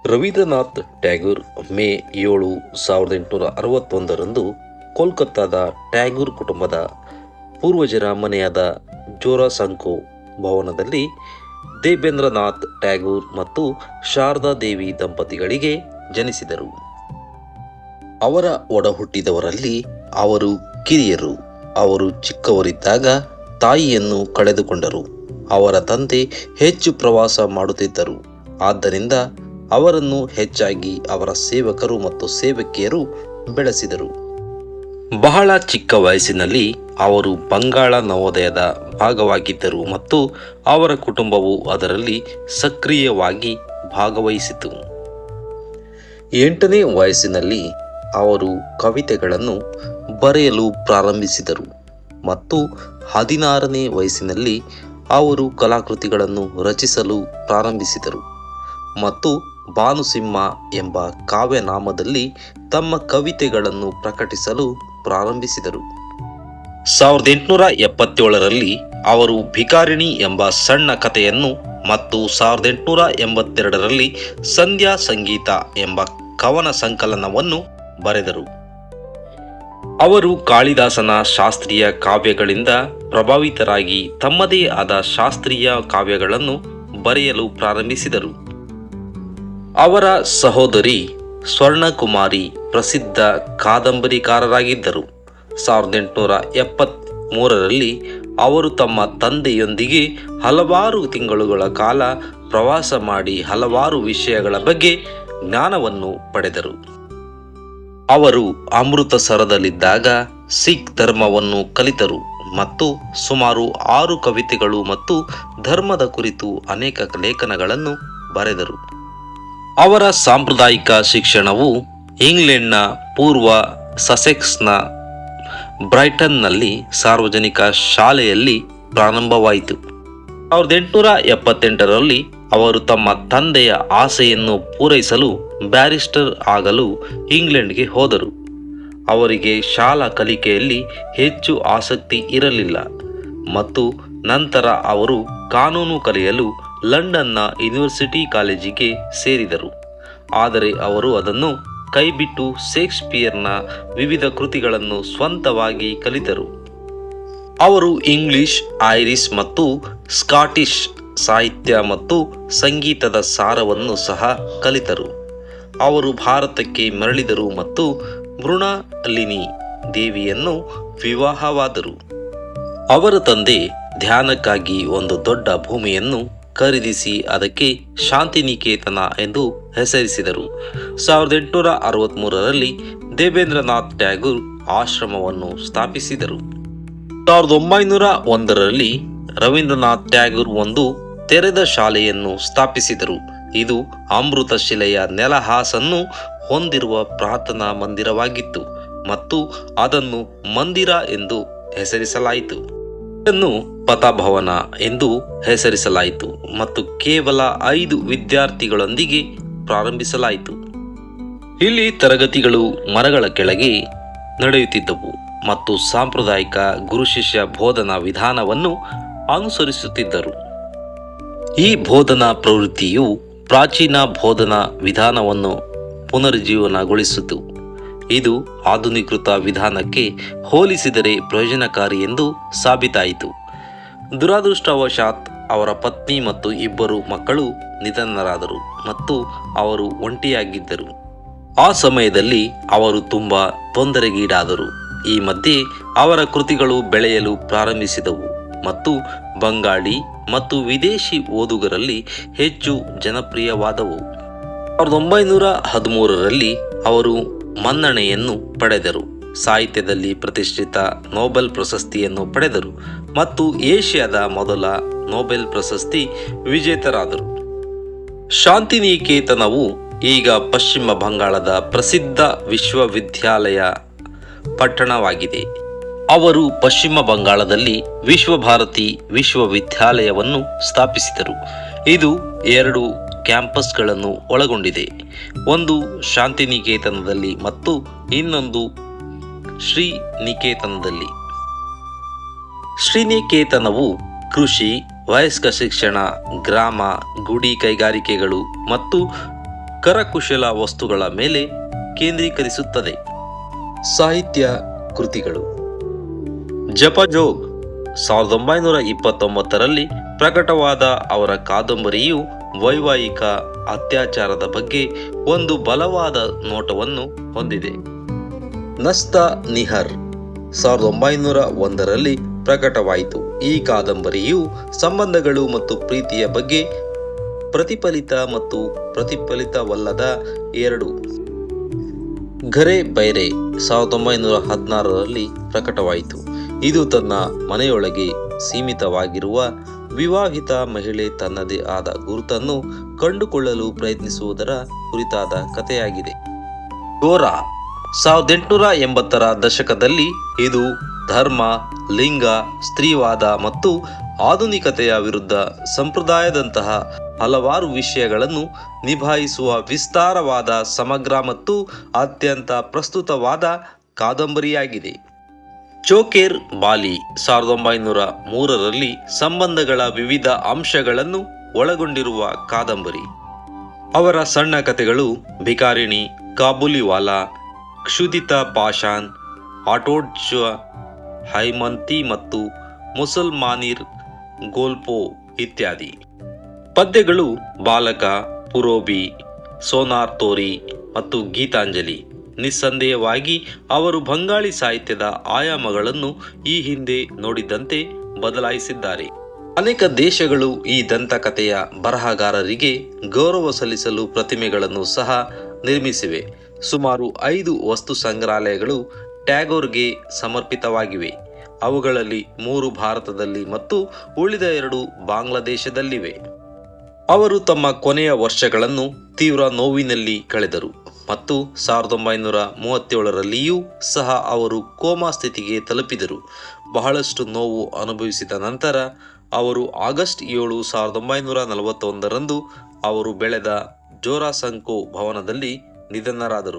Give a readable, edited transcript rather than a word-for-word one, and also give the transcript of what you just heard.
ರವೀಂದ್ರನಾಥ್ ಟ್ಯಾಗೂರ್ ಮೇ 7, 1861ರಂದು ಕೋಲ್ಕತ್ತಾದ ಟ್ಯಾಗೂರ್ ಕುಟುಂಬದ ಪೂರ್ವಜರ ಮನೆಯಾದ ಜೋರಾಸಂಕೋ ಭವನದಲ್ಲಿ ದೇಬೇಂದ್ರನಾಥ್ ಟ್ಯಾಗೂರ್ ಮತ್ತು ಶಾರದಾ ದೇವಿ ದಂಪತಿಗಳಿಗೆ ಜನಿಸಿದರು. ಅವರ ಒಡಹುಟ್ಟಿದವರಲ್ಲಿ ಅವರು ಕಿರಿಯರು. ಅವರು ಚಿಕ್ಕವರಿದ್ದಾಗ ತಾಯಿಯನ್ನು ಕಳೆದುಕೊಂಡರು. ಅವರ ತಂದೆ ಹೆಚ್ಚು ಪ್ರವಾಸ ಮಾಡುತ್ತಿದ್ದರು. ಆದ್ದರಿಂದ ಅವರನ್ನು ಹೆಚ್ಚಾಗಿ ಅವರ ಸೇವಕರು ಮತ್ತು ಸೇವಕಿಯರು ಬೆಳೆಸಿದರು. ಬಹಳ ಚಿಕ್ಕ ವಯಸ್ಸಿನಲ್ಲಿ ಅವರು ಬಂಗಾಳ ನವೋದಯದ ಭಾಗವಾಗಿದ್ದರು ಮತ್ತು ಅವರ ಕುಟುಂಬವು ಅದರಲ್ಲಿ ಸಕ್ರಿಯವಾಗಿ ಭಾಗವಹಿಸಿತು. 8ನೇ ವಯಸ್ಸಿನಲ್ಲಿ ಅವರು ಕವಿತೆಗಳನ್ನು ಬರೆಯಲು ಪ್ರಾರಂಭಿಸಿದರು ಮತ್ತು 16ನೇ ವಯಸ್ಸಿನಲ್ಲಿ ಅವರು ಕಲಾಕೃತಿಗಳನ್ನು ರಚಿಸಲು ಪ್ರಾರಂಭಿಸಿದರು ಮತ್ತು ಭಾನುಸಿಂಹ ಎಂಬ ಕಾವ್ಯನಾಮದಲ್ಲಿ ತಮ್ಮ ಕವಿತೆಗಳನ್ನು ಪ್ರಕಟಿಸಲು ಪ್ರಾರಂಭಿಸಿದರು. 1877ರಲ್ಲಿ ಅವರು ಭಿಕಾರಿಣಿ ಎಂಬ ಸಣ್ಣ ಕಥೆಯನ್ನು ಮತ್ತು 1882ರಲ್ಲಿ ಸಂಧ್ಯಾ ಸಂಗೀತ ಎಂಬ ಕವನ ಸಂಕಲನವನ್ನು ಬರೆದರು. ಅವರು ಕಾಳಿದಾಸನ ಶಾಸ್ತ್ರೀಯ ಕಾವ್ಯಗಳಿಂದ ಪ್ರಭಾವಿತರಾಗಿ ತಮ್ಮದೇ ಆದ ಶಾಸ್ತ್ರೀಯ ಕಾವ್ಯಗಳನ್ನು ಬರೆಯಲು ಪ್ರಾರಂಭಿಸಿದರು. ಅವರ ಸಹೋದರಿ ಸ್ವರ್ಣಕುಮಾರಿ ಪ್ರಸಿದ್ಧ ಕಾದಂಬರಿಕಾರರಾಗಿದ್ದರು. 1873ರಲ್ಲಿ ಅವರು ತಮ್ಮ ತಂದೆಯೊಂದಿಗೆ ಹಲವಾರು ತಿಂಗಳುಗಳ ಕಾಲ ಪ್ರವಾಸ ಮಾಡಿ ಹಲವಾರು ವಿಷಯಗಳ ಬಗ್ಗೆ ಜ್ಞಾನವನ್ನು ಪಡೆದರು. ಅವರು ಅಮೃತಸರದಲ್ಲಿದ್ದಾಗ ಸಿಖ್ ಧರ್ಮವನ್ನು ಕಲಿತರು ಮತ್ತು ಸುಮಾರು 6 ಕವಿತೆಗಳು ಮತ್ತು ಧರ್ಮದ ಕುರಿತು ಅನೇಕ ಲೇಖನಗಳನ್ನು ಬರೆದರು. ಅವರ ಸಾಂಪ್ರದಾಯಿಕ ಶಿಕ್ಷಣವು ಇಂಗ್ಲೆಂಡ್ನ ಪೂರ್ವ ಸಸೆಕ್ಸ್ನ ಬ್ರೈಟನ್ನಲ್ಲಿ ಸಾರ್ವಜನಿಕ ಶಾಲೆಯಲ್ಲಿ ಪ್ರಾರಂಭವಾಯಿತು. 1878ರಲ್ಲಿ ಅವರು ತಮ್ಮ ತಂದೆಯ ಆಸೆಯನ್ನು ಪೂರೈಸಲು ಬ್ಯಾರಿಸ್ಟರ್ ಆಗಲು ಇಂಗ್ಲೆಂಡ್ಗೆ ಹೋದರು. ಅವರಿಗೆ ಶಾಲಾ ಕಲಿಕೆಯಲ್ಲಿ ಹೆಚ್ಚು ಆಸಕ್ತಿ ಇರಲಿಲ್ಲ ಮತ್ತು ನಂತರ ಅವರು ಕಾನೂನು ಕಲಿಯಲು ಲಂಡನ್ನ ಯೂನಿವರ್ಸಿಟಿ ಕಾಲೇಜಿಗೆ ಸೇರಿದರು. ಆದರೆ ಅವರು ಅದನ್ನು ಕೈಬಿಟ್ಟು ಶೇಕ್ಸ್ಪಿಯರ್ನ ವಿವಿಧ ಕೃತಿಗಳನ್ನು ಸ್ವಂತವಾಗಿ ಕಲಿತರು. ಅವರು ಇಂಗ್ಲಿಷ್, ಐರಿಷ್ ಮತ್ತು ಸ್ಕಾಟಿಷ್ ಸಾಹಿತ್ಯ ಮತ್ತು ಸಂಗೀತದ ಸಾರವನ್ನು ಸಹ ಕಲಿತರು. ಅವರು ಭಾರತಕ್ಕೆ ಮರಳಿದರು ಮತ್ತು ಮೃಣಾಲಿನಿ ದೇವಿಯನ್ನು ವಿವಾಹವಾದರು. ಅವರ ತಂದೆ ಧ್ಯಾನಕ್ಕಾಗಿ ಒಂದು ದೊಡ್ಡ ಭೂಮಿಯನ್ನು ಖರೀದಿಸಿ ಅದಕ್ಕೆ ಶಾಂತಿನಿಕೇತನ ಎಂದು ಹೆಸರಿಸಿದರು. 1863ರಲ್ಲಿ ದೇಬೇಂದ್ರನಾಥ್ ಟ್ಯಾಗೂರ್ ಆಶ್ರಮವನ್ನು ಸ್ಥಾಪಿಸಿದರು. 1901ರಲ್ಲಿ ರವೀಂದ್ರನಾಥ್ ಟ್ಯಾಗೂರ್ ಒಂದು ತೆರೆದ ಶಾಲೆಯನ್ನು ಸ್ಥಾಪಿಸಿದರು. ಇದು ಅಮೃತ ಶಿಲೆಯ ನೆಲಹಾಸನ್ನು ಹೊಂದಿರುವ ಪ್ರಾರ್ಥನಾ ಮಂದಿರವಾಗಿತ್ತು ಮತ್ತು ಅದನ್ನು ಮಂದಿರ ಎಂದು ಹೆಸರಿಸಲಾಯಿತು. ಇದನ್ನು ಪಥಭವನ ಎಂದು ಹೆಸರಿಸಲಾಯಿತು ಮತ್ತು ಕೇವಲ 5 ವಿದ್ಯಾರ್ಥಿಗಳೊಂದಿಗೆ ಪ್ರಾರಂಭಿಸಲಾಯಿತು. ಇಲ್ಲಿ ತರಗತಿಗಳು ಮರಗಳ ಕೆಳಗೆ ನಡೆಯುತ್ತಿದ್ದವು ಮತ್ತು ಸಾಂಪ್ರದಾಯಿಕ ಗುರು-ಶಿಷ್ಯ ಬೋಧನಾ ವಿಧಾನವನ್ನು ಅನುಸರಿಸುತ್ತಿದ್ದರು. ಈ ಬೋಧನಾ ಪ್ರವೃತ್ತಿಯು ಪ್ರಾಚೀನ ಬೋಧನಾ ವಿಧಾನವನ್ನು ಪುನರುಜ್ಜೀವನಗೊಳಿಸಿತು. ಇದು ಆಧುನೀಕೃತ ವಿಧಾನಕ್ಕೆ ಹೋಲಿಸಿದರೆ ಪ್ರಯೋಜನಕಾರಿ ಎಂದು ಸಾಬೀತಾಯಿತು. ದುರದೃಷ್ಟವಶಾತ್ ಅವರ ಪತ್ನಿ ಮತ್ತು 2 ಮಕ್ಕಳು ನಿಧನರಾದರು ಮತ್ತು ಅವರು ಒಂಟಿಯಾಗಿದ್ದರು. ಆ ಸಮಯದಲ್ಲಿ ಅವರು ತುಂಬಾ ತೊಂದರೆಗೀಡಾದರು. ಈ ಮಧ್ಯೆ ಅವರ ಕೃತಿಗಳು ಬೆಳೆಯಲು ಪ್ರಾರಂಭಿಸಿದವು ಮತ್ತು ಬಂಗಾಳಿ ಮತ್ತು ವಿದೇಶಿ ಓದುಗರಲ್ಲಿ ಹೆಚ್ಚು ಜನಪ್ರಿಯವಾದವು. 1913ರಲ್ಲಿ ಅವರು ಮನ್ನಣೆಯನ್ನು ಪಡೆದರು. ಸಾಹಿತ್ಯದಲ್ಲಿ ಪ್ರತಿಷ್ಠಿತ ನೊಬೆಲ್ ಪ್ರಶಸ್ತಿಯನ್ನು ಪಡೆದರು ಮತ್ತು ಏಷ್ಯಾದ ಮೊದಲ ನೊಬೆಲ್ ಪ್ರಶಸ್ತಿ ವಿಜೇತರಾದರು. ಶಾಂತಿನಿಕೇತನವು ಈಗ ಪಶ್ಚಿಮ ಬಂಗಾಳದ ಪ್ರಸಿದ್ಧ ವಿಶ್ವವಿದ್ಯಾಲಯ ಪಟ್ಟಣವಾಗಿದೆ. ಅವರು ಪಶ್ಚಿಮ ಬಂಗಾಳದಲ್ಲಿ ವಿಶ್ವಭಾರತಿ ವಿಶ್ವವಿದ್ಯಾಲಯವನ್ನು ಸ್ಥಾಪಿಸಿದರು. ಇದು 2 ಕ್ಯಾಂಪಸ್ಗಳನ್ನು ಒಳಗೊಂಡಿದೆ, ಒಂದು ಶಾಂತಿನಿಕೇತನದಲ್ಲಿ ಮತ್ತು ಇನ್ನೊಂದು ಶ್ರೀನಿಕೇತನದಲ್ಲಿ. ಶ್ರೀನಿಕೇತನವು ಕೃಷಿ, ವಯಸ್ಕ ಶಿಕ್ಷಣ, ಗ್ರಾಮ, ಗುಡಿ ಕೈಗಾರಿಕೆಗಳು ಮತ್ತು ಕರಕುಶಲ ವಸ್ತುಗಳ ಮೇಲೆ ಕೇಂದ್ರೀಕರಿಸುತ್ತದೆ. ಸಾಹಿತ್ಯ ಕೃತಿಗಳು. ಜಪಜೋಗ್ 1929ರಲ್ಲಿ ಪ್ರಕಟವಾದ ಅವರ ಕಾದಂಬರಿಯು ವೈವಾಹಿಕ ಅತ್ಯಾಚಾರದ ಬಗ್ಗೆ ಒಂದು ಬಲವಾದ ನೋಟವನ್ನು ಹೊಂದಿದೆ. ನಸ್ತಾ ನಿಹರ್ 1901ರಲ್ಲಿ ಪ್ರಕಟವಾಯಿತು. ಈ ಕಾದಂಬರಿಯು ಸಂಬಂಧಗಳು ಮತ್ತು ಪ್ರೀತಿಯ ಬಗ್ಗೆ ಪ್ರತಿಫಲಿತ ಮತ್ತು ಪ್ರತಿಫಲಿತವಲ್ಲದ ಎರಡು. ಘರೆ ಬೈರೆ 1916ರಲ್ಲಿ ಪ್ರಕಟವಾಯಿತು. ಇದು ತನ್ನ ಮನೆಯೊಳಗೆ ಸೀಮಿತವಾಗಿರುವ ವಿವಾಹಿತ ಮಹಿಳೆ ತನ್ನದೇ ಆದ ಗುರುತನ್ನು ಕಂಡುಕೊಳ್ಳಲು ಪ್ರಯತ್ನಿಸುವುದರ ಕುರಿತಾದ ಕಥೆಯಾಗಿದೆ. ಗೋರಾ 1880ರ ದಶಕದಲ್ಲಿ ಇದು ಧರ್ಮ, ಲಿಂಗ, ಸ್ತ್ರೀವಾದ ಮತ್ತು ಆಧುನಿಕತೆಯ ವಿರುದ್ಧ ಸಂಪ್ರದಾಯದಂತಹ ಹಲವಾರು ವಿಷಯಗಳನ್ನು ನಿಭಾಯಿಸುವ ವಿಸ್ತಾರವಾದ, ಸಮಗ್ರ ಮತ್ತು ಅತ್ಯಂತ ಪ್ರಸ್ತುತವಾದ ಕಾದಂಬರಿಯಾಗಿದೆ. ಚೋಕೇರ್ ಬಾಲಿ 1903ರಲ್ಲಿ ಸಂಬಂಧಗಳ ವಿವಿಧ ಅಂಶಗಳನ್ನು ಒಳಗೊಂಡಿರುವ ಕಾದಂಬರಿ. ಅವರ ಸಣ್ಣ ಕಥೆಗಳು ಭಿಕಾರಿಣಿ, ಕಾಬೂಲಿವಾಲಾ, ಕ್ಷುದಿತ ಪಾಷಾಣ್, ಆಟೋಡ್ಜ, ಹೈಮಂತಿ ಮತ್ತು ಮುಸಲ್ಮಾನಿರ್ ಗೋಲ್ಪೋ ಇತ್ಯಾದಿ. ಪದ್ಯಗಳು ಬಾಲಕ, ಪುರೋಬಿ, ಸೋನಾರ್ ತೋರಿ ಮತ್ತು ಗೀತಾಂಜಲಿ. ನಿಸ್ಸಂದೇಹವಾಗಿ ಅವರು ಬಂಗಾಳಿ ಸಾಹಿತ್ಯದ ಆಯಾಮಗಳನ್ನು ಈ ಹಿಂದೆ ನೋಡಿದಂತೆ ಬದಲಾಯಿಸಿದ್ದಾರೆ. ಅನೇಕ ದೇಶಗಳು ಈ ದಂತಕಥೆಯ ಬರಹಗಾರರಿಗೆ ಗೌರವ ಸಲ್ಲಿಸಲು ಪ್ರತಿಮೆಗಳನ್ನು ಸಹ ನಿರ್ಮಿಸಿವೆ. ಸುಮಾರು 5 ವಸ್ತು ಸಂಗ್ರಹಾಲಯಗಳು ಟ್ಯಾಗೋರ್ಗೆ ಸಮರ್ಪಿತವಾಗಿವೆ. ಅವುಗಳಲ್ಲಿ 3 ಭಾರತದಲ್ಲಿ ಮತ್ತು ಉಳಿದ 2 ಬಾಂಗ್ಲಾದೇಶದಲ್ಲಿವೆ. ಅವರು ತಮ್ಮ ಕೊನೆಯ ವರ್ಷಗಳನ್ನು ತೀವ್ರ ನೋವಿನಲ್ಲಿ ಕಳೆದರು ಮತ್ತು 1937ರಲ್ಲಿಯೂ ಸಹ ಅವರು ಕೋಮಾ ಸ್ಥಿತಿಗೆ ತಲುಪಿದರು. ಬಹಳಷ್ಟು ನೋವು ಅನುಭವಿಸಿದ ನಂತರ ಅವರು ಆಗಸ್ಟ್ 7, 1941ರಂದು ಅವರು ಬೆಳೆದ ಜೋರಾಸಂಕೋ ಭವನದಲ್ಲಿ ನಿಧನರಾದರು.